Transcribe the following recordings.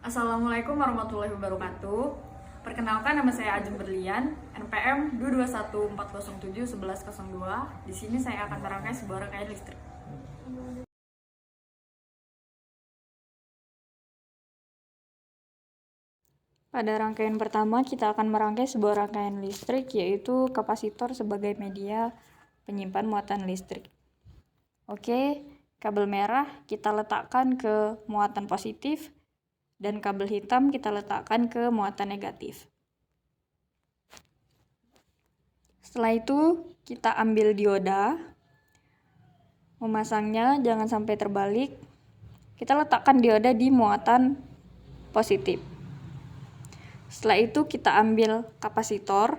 Assalamualaikum warahmatullahi wabarakatuh. Perkenalkan, nama saya Ajeng Berlian, NPM 2214071102. Di sini saya akan merangkai sebuah rangkaian listrik. Pada rangkaian pertama, kita akan merangkai sebuah rangkaian listrik, yaitu kapasitor sebagai media penyimpan muatan listrik. Oke, kabel merah kita letakkan ke muatan positif, dan kabel hitam kita letakkan ke muatan negatif. Setelah itu, kita ambil dioda, memasangnya jangan sampai terbalik. Kita letakkan dioda di muatan positif. Setelah itu kita ambil kapasitor.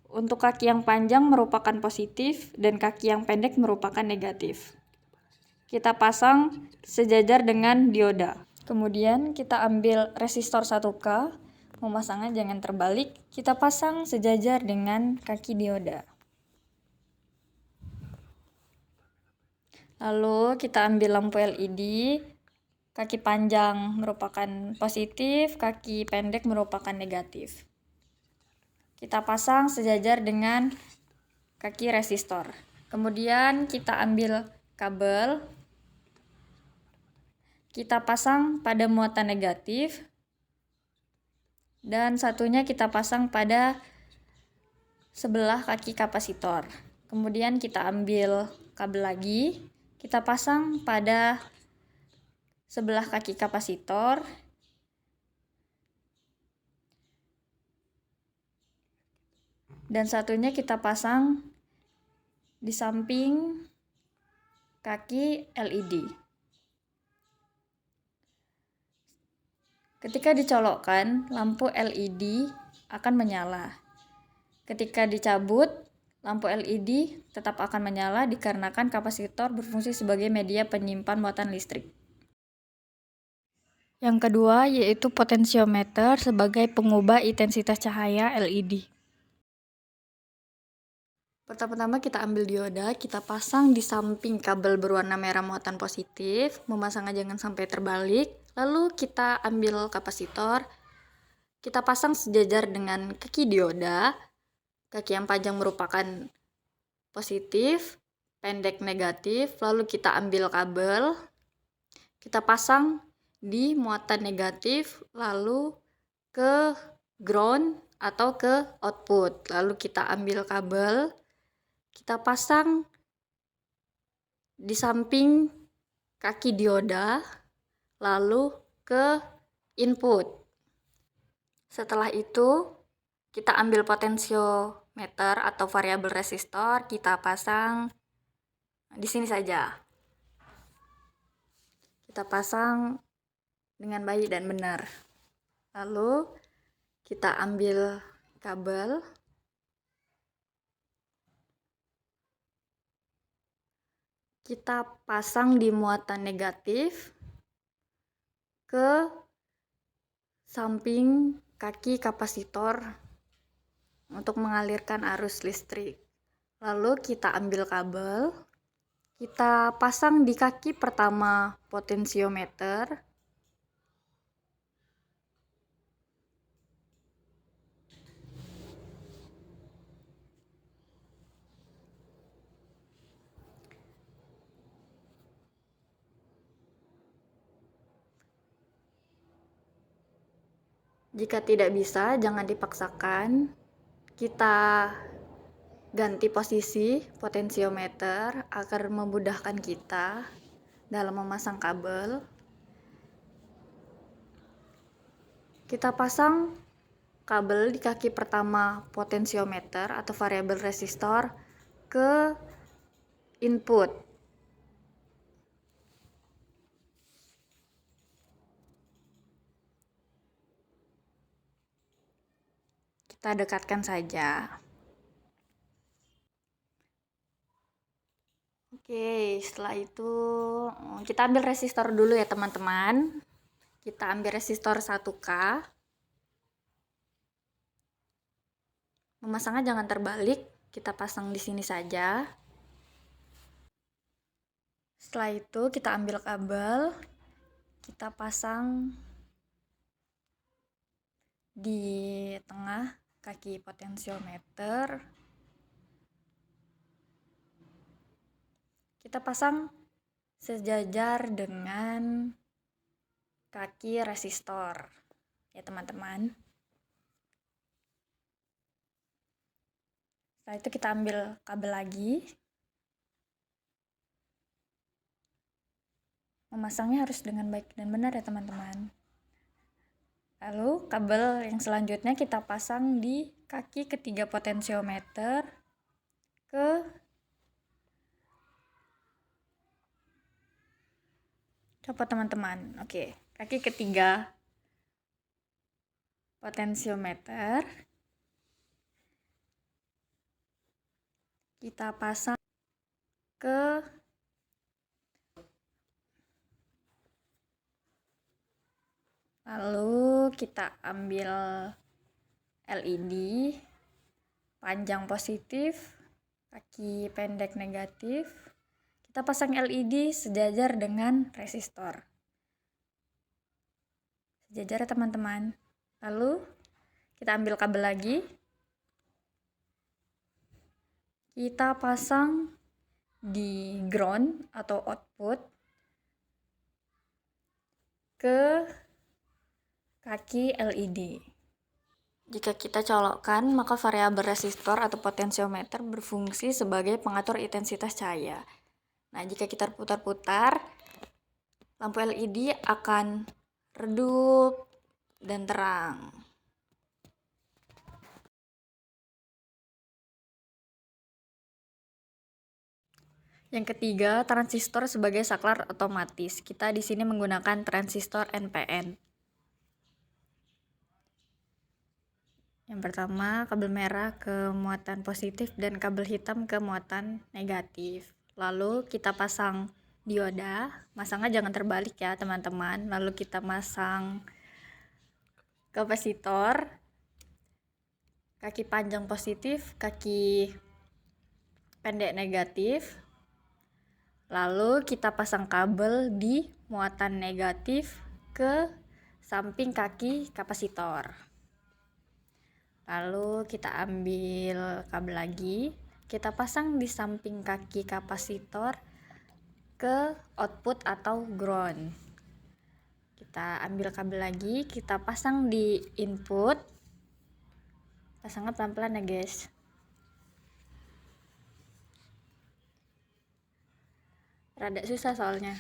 Untuk kaki yang panjang merupakan positif dan kaki yang pendek merupakan negatif. Kita pasang sejajar dengan dioda. Kemudian kita ambil resistor 1K, memasangnya jangan terbalik. Kita pasang sejajar dengan kaki dioda. Lalu kita ambil lampu LED. Kaki panjang merupakan positif, kaki pendek merupakan negatif. Kita pasang sejajar dengan kaki resistor. Kemudian kita ambil kabel. Kita pasang pada muatan negatif. Dan satunya kita pasang pada sebelah kaki kapasitor. Kemudian kita ambil kabel lagi. Kita pasang pada sebelah kaki kapasitor. Dan satunya kita pasang di samping kaki LED. Ketika dicolokkan, lampu LED akan menyala. Ketika dicabut, lampu LED tetap akan menyala dikarenakan kapasitor berfungsi sebagai media penyimpan muatan listrik. Yang kedua yaitu potensiometer sebagai pengubah intensitas cahaya LED. Pertama-tama kita ambil dioda, kita pasang di samping kabel berwarna merah muatan positif, memasangnya jangan sampai terbalik. Lalu kita ambil kapasitor, kita pasang sejajar dengan kaki dioda. Kaki yang panjang merupakan positif, pendek negatif. Lalu kita ambil kabel, kita pasang di muatan negatif, lalu ke ground atau ke output. Lalu kita ambil kabel, kita pasang di samping kaki dioda, lalu ke input. Setelah itu, kita ambil potensiometer atau variabel resistor, kita pasang di sini saja. Kita pasang dengan baik dan benar. Lalu kita ambil kabel, kita pasang di muatan negatif ke samping kaki kapasitor untuk mengalirkan arus listrik. Lalu kita ambil kabel, kita pasang di kaki pertama potensiometer. Jika tidak bisa, jangan dipaksakan. Kita ganti posisi potensiometer agar memudahkan kita dalam memasang kabel. Kita pasang kabel di kaki pertama potensiometer atau variabel resistor ke input. Kita dekatkan saja. Oke, setelah itu kita ambil resistor dulu ya teman-teman. Kita ambil resistor 1K. Memasangnya jangan terbalik, kita pasang di sini saja. Setelah itu kita ambil kabel, kita pasang di tengah kaki potensiometer kita pasang sejajar dengan kaki resistor ya teman-teman. Setelah itu kita ambil kabel lagi. Memasangnya harus dengan baik dan benar ya teman-teman. Lalu kabel yang selanjutnya kita pasang di kaki ketiga potensiometer coba teman-teman. Oke, kaki ketiga potensiometer kita pasang ke lalu kita ambil LED panjang positif, kaki pendek negatif. Kita pasang LED sejajar dengan resistor. Sejajar ya teman-teman. Lalu kita ambil kabel lagi. Kita pasang di ground atau output ke kaki LED. Jika kita colokkan, maka variabel resistor atau potensiometer berfungsi sebagai pengatur intensitas cahaya. Nah, jika kita putar-putar, lampu LED akan redup dan terang. Yang ketiga, transistor sebagai saklar otomatis. Kita di sini menggunakan transistor NPN. Yang pertama, kabel merah ke muatan positif dan kabel hitam ke muatan negatif. Lalu kita pasang dioda, masangnya jangan terbalik ya teman-teman. Lalu kita masang kapasitor, kaki panjang positif, kaki pendek negatif. Lalu kita pasang kabel di muatan negatif ke samping kaki kapasitor. Lalu kita ambil kabel lagi, kita pasang di samping kaki kapasitor ke output atau ground. Kita ambil kabel lagi, kita pasang di input. Pasangnya pelan-pelan ya guys. Rada susah soalnya.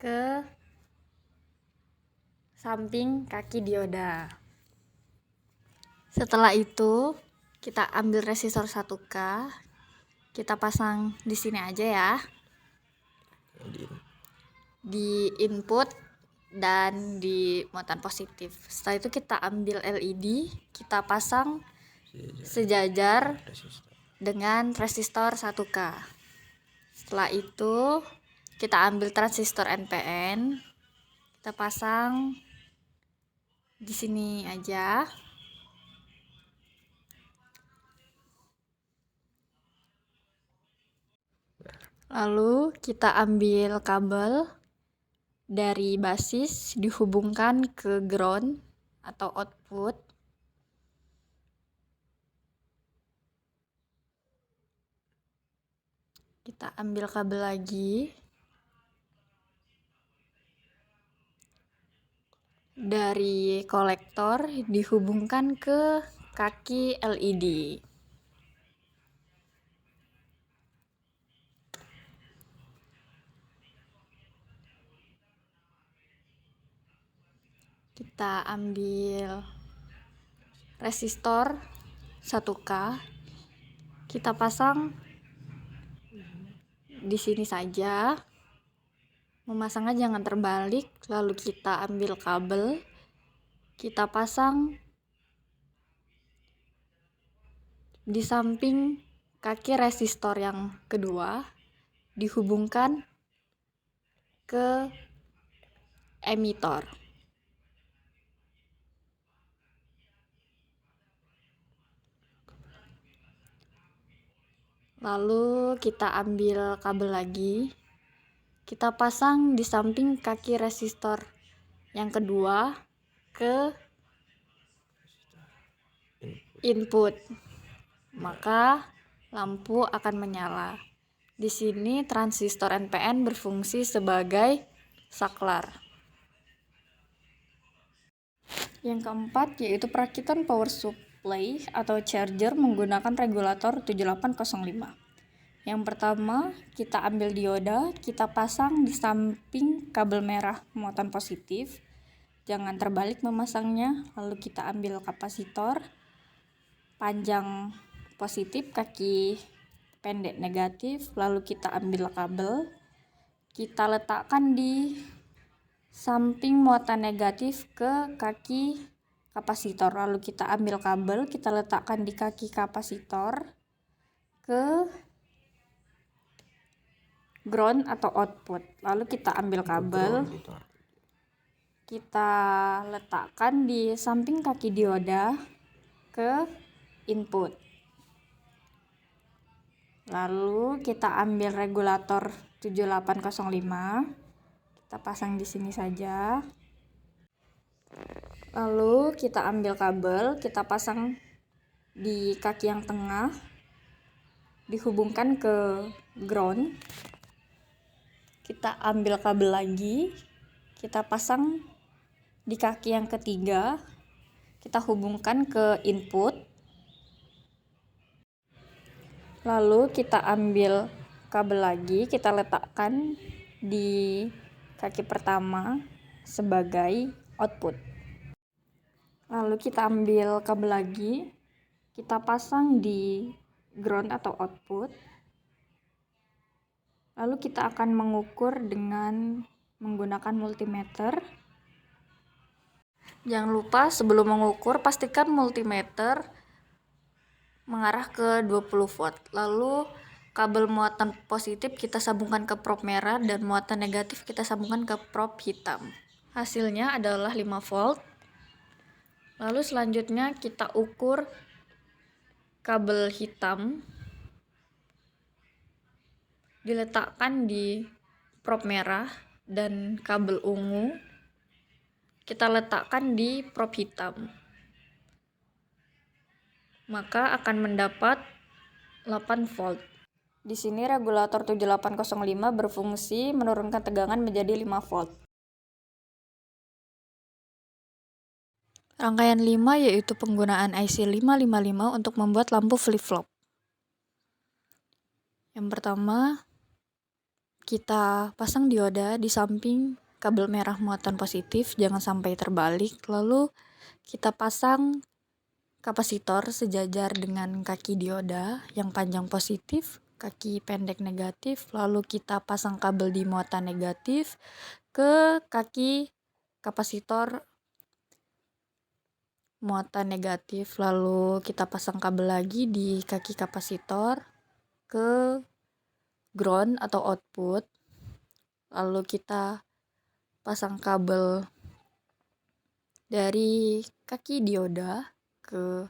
Ke samping kaki dioda. Setelah itu kita ambil resistor 1K, kita pasang di sini aja ya, di input dan di muatan positif. Setelah itu kita ambil LED, kita pasang sejajar dengan resistor 1K. Setelah itu kita ambil transistor NPN, kita pasang di sini aja. Lalu kita ambil kabel dari basis dihubungkan ke ground atau output. Kita ambil kabel lagi dari kolektor dihubungkan ke kaki LED. Kita ambil resistor 1K, kita pasang di sini saja. Memasangnya jangan terbalik. Lalu kita ambil kabel, kita pasang di samping kaki resistor yang kedua, dihubungkan ke emitor. Lalu kita ambil kabel lagi, kita pasang di samping kaki resistor yang kedua, ke input, maka lampu akan menyala. Di sini transistor NPN berfungsi sebagai saklar. Yang keempat yaitu perakitan power supply atau charger menggunakan regulator 7805. Yang pertama, kita ambil dioda, kita pasang di samping kabel merah muatan positif. Jangan terbalik memasangnya. Lalu kita ambil kapasitor panjang positif, kaki pendek negatif. Lalu kita ambil kabel, kita letakkan di samping muatan negatif ke kaki kapasitor. Lalu kita ambil kabel, kita letakkan di kaki kapasitor ke ground atau output. Lalu kita ambil kabel, kita letakkan di samping kaki dioda ke input. Lalu kita ambil regulator 7805, kita pasang di sini saja. Lalu kita ambil kabel, kita pasang di kaki yang tengah, dihubungkan ke ground. Kita ambil kabel lagi, kita pasang di kaki yang ketiga, kita hubungkan ke input. Lalu kita ambil kabel lagi, kita letakkan di kaki pertama sebagai output. Lalu kita ambil kabel lagi, kita pasang di ground atau output. Lalu kita akan mengukur dengan menggunakan multimeter. Jangan lupa sebelum mengukur pastikan multimeter mengarah ke 20 volt. Lalu kabel muatan positif kita sambungkan ke prop merah dan muatan negatif kita sambungkan ke prop hitam. Hasilnya adalah 5 volt. Lalu selanjutnya kita ukur kabel hitam, diletakkan di prop merah, dan kabel ungu kita letakkan di prop hitam, maka akan mendapat 8 volt. Di sini regulator 7805 berfungsi menurunkan tegangan menjadi 5 volt. Rangkaian 5 yaitu penggunaan IC 555 untuk membuat lampu flip-flop. Yang pertama, kita pasang dioda di samping kabel merah muatan positif, jangan sampai terbalik. Lalu kita pasang kapasitor sejajar dengan kaki dioda yang panjang positif, kaki pendek negatif. Lalu kita pasang kabel di muatan negatif ke kaki kapasitor muatan negatif. Lalu kita pasang kabel lagi di kaki kapasitor ke ground atau output. Lalu kita pasang kabel dari kaki dioda ke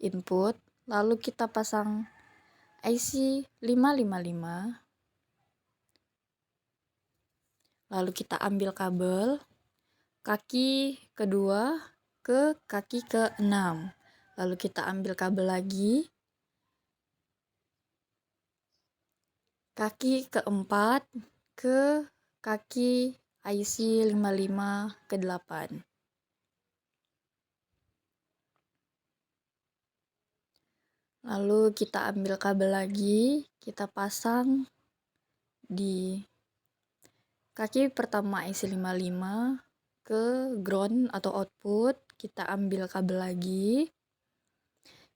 input. Lalu kita pasang IC 555. Lalu kita ambil kabel kaki kedua ke kaki ke-6. Lalu kita ambil kabel lagi kaki keempat ke kaki IC 55 ke-8. Lalu kita ambil kabel lagi, kita pasang di kaki pertama IC 55 ke ground atau output. Kita ambil kabel lagi,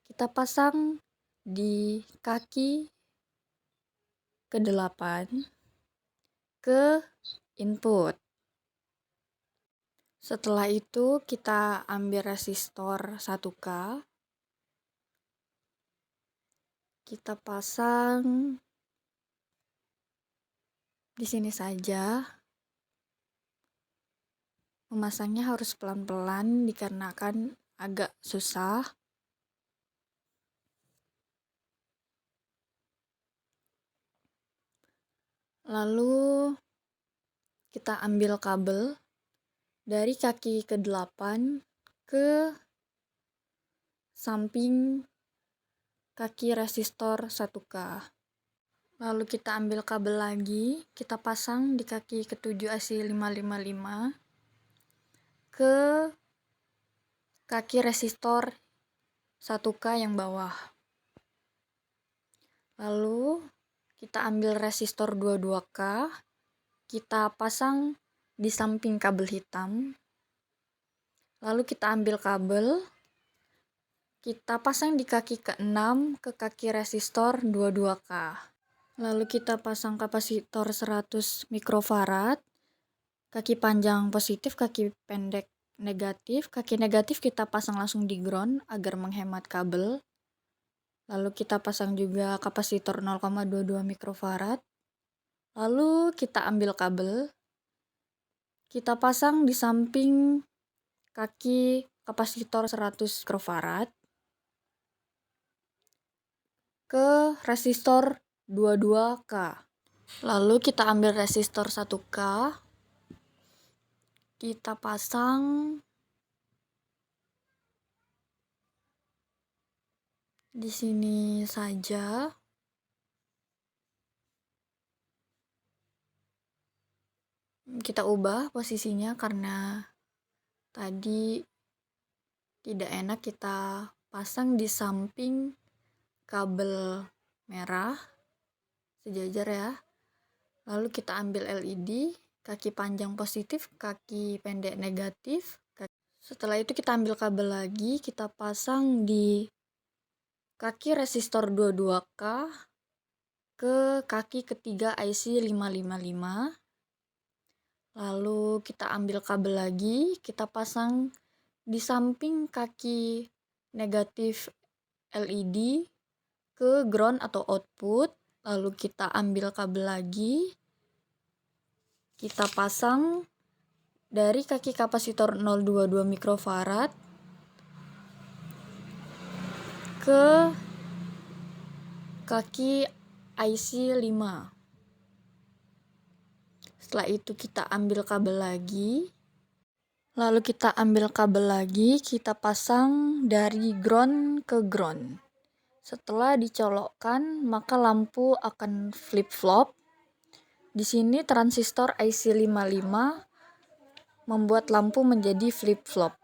kita pasang di kaki ke-8 ke input. Setelah itu kita ambil resistor 1K, kita pasang di sini saja. Memasangnya harus pelan-pelan dikarenakan agak susah. Lalu kita ambil kabel dari kaki ke-8 ke samping kaki resistor 1K. Lalu kita ambil kabel lagi, kita pasang di kaki ke-7 AC 555 ke kaki resistor 1K yang bawah. Lalu kita ambil resistor 22K, kita pasang di samping kabel hitam. Lalu kita ambil kabel, kita pasang di kaki ke-6 ke kaki resistor 22K. Lalu kita pasang kapasitor 100 mikrofarad, kaki panjang positif, kaki pendek negatif. Kaki negatif kita pasang langsung di ground agar menghemat kabel. Lalu kita pasang juga kapasitor 0,22 mikrofarad. Lalu kita ambil kabel, kita pasang di samping kaki kapasitor 100 mikrofarad ke resistor 22K. Lalu kita ambil resistor 1K, kita pasang di sini saja. Kita ubah posisinya karena tadi tidak enak kita pasang di samping kabel merah sejajar ya. Lalu kita ambil LED, kaki panjang positif, kaki pendek negatif. Setelah itu kita ambil kabel lagi, kita pasang di kaki resistor 22K ke kaki ketiga IC 555. Lalu kita ambil kabel lagi, kita pasang di samping kaki negatif LED ke ground atau output. Lalu kita ambil kabel lagi, kita pasang dari kaki kapasitor 0,22 mikrofarad ke kaki IC 5. Setelah itu kita ambil kabel lagi, lalu kita ambil kabel lagi, kita pasang dari ground ke ground. Setelah dicolokkan, maka lampu akan flip-flop. Di sini transistor IC 55 membuat lampu menjadi flip-flop.